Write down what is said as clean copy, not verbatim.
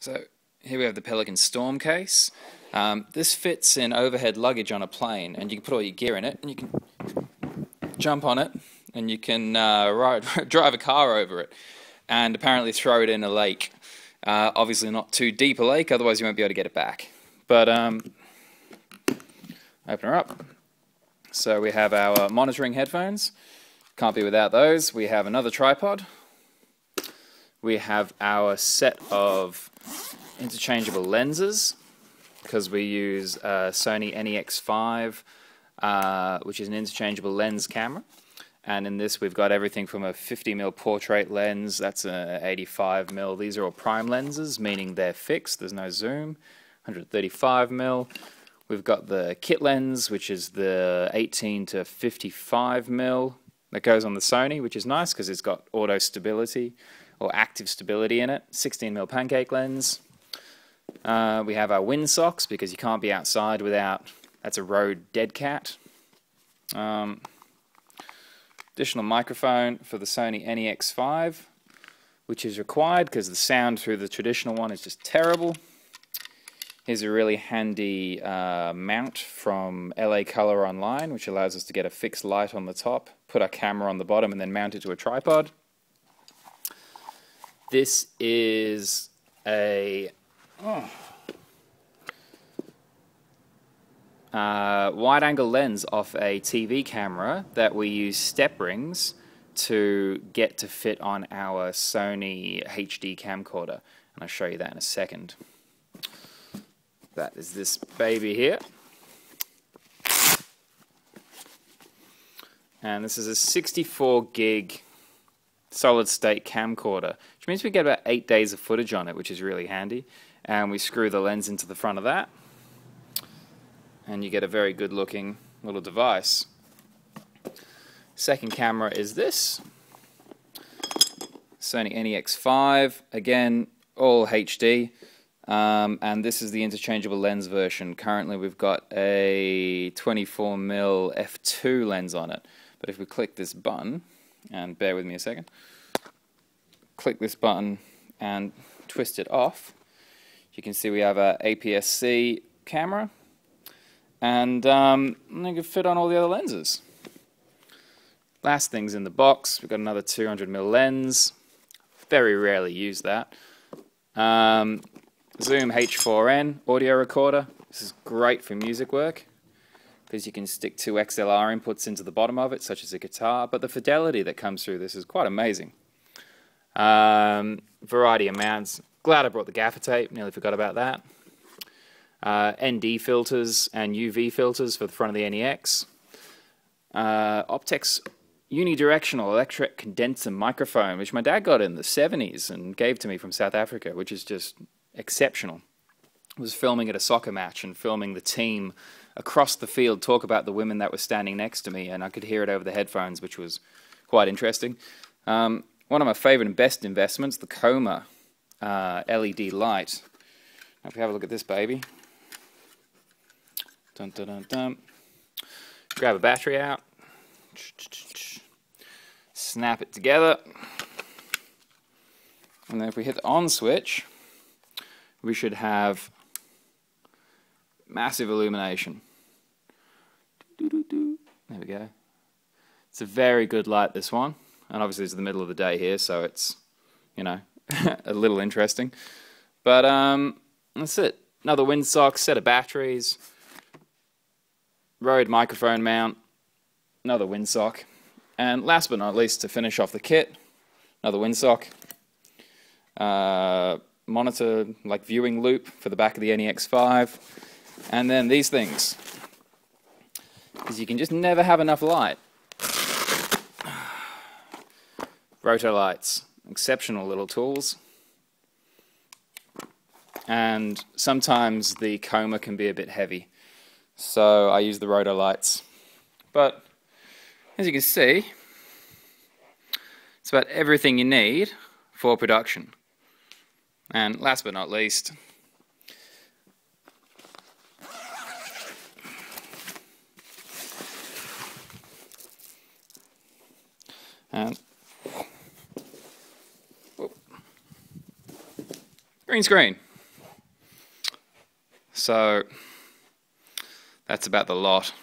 So here we have the Pelican Storm case. This fits in overhead luggage on a plane, and you can put all your gear in it, and you can jump on it, and you can drive a car over it, and apparently throw it in a lake. Obviously not too deep a lake, otherwise you won't be able to get it back. But open her up. So we have our monitoring headphones. Can't be without those. We have another tripod. We have our set of interchangeable lenses, because we use Sony Nex5, which is an interchangeable lens camera. And in this we've got everything from a 50mm portrait lens, that's a 85mm. These are all prime lenses, meaning they're fixed, there's no zoom. 135mm. We've got the kit lens, which is the 18 to 55mm. That goes on the Sony, which is nice because it's got auto stability or active stability in it. 16mm pancake lens. We have our wind socks because you can't be outside without, that's a Rode dead cat. Additional microphone for the Sony Nex5, which is required because the sound through the traditional one is just terrible. Here's a really handy mount from LA Color Online, which allows us to get a fixed light on the top, put our camera on the bottom, and then mount it to a tripod. This is a wide-angle lens off a TV camera that we use step rings to get to fit on our Sony HD camcorder, and I'll show you that in a second. That is this baby here. And this is a 64 gig solid state camcorder, which means we get about 8 days of footage on it, which is really handy. And we screw the lens into the front of that, and you get a very good looking little device. Second camera is this Sony Nex5, again all HD. And this is the interchangeable lens version. Currently we've got a 24mm f2 lens on it. But if we click this button, and bear with me a second, click this button and twist it off, you can see we have a APS-C camera, and they can fit on all the other lenses. Last thing's in the box, we've got another 200mm lens. Very rarely use that. Zoom H4n audio recorder. This is great for music work because you can stick 2 XLR inputs into the bottom of it, such as a guitar, but the fidelity that comes through this is quite amazing. Variety of mounts. Glad I brought the gaffer tape, nearly forgot about that. ND filters and UV filters for the front of the NEX. Optex unidirectional electret condenser microphone, which my dad got in the 70s and gave to me from South Africa, which is just exceptional. I was filming at a soccer match and filming the team across the field talk about the women that were standing next to me, and I could hear it over the headphones, which was quite interesting. One of my favorite and best investments, the Coma LED light. Now if we have a look at this baby. Dun, dun, dun, dun. Grab a battery out. Snap it together. And then if we hit the on switch, we should have massive illumination. There we go. It's a very good light, this one. And obviously it's the middle of the day here, so it's, you know, a little interesting. But that's it. Another windsock, set of batteries, Rode microphone mount, another windsock, and last but not least, to finish off the kit, another windsock, monitor, like viewing loop for the back of the Nex5, and then these things, because you can just never have enough light. Roto Lights, exceptional little tools, and sometimes the Coma can be a bit heavy, so I use the Roto Lights. But as you can see, it's about everything you need for production. And last but not least, green screen. So that's about the lot.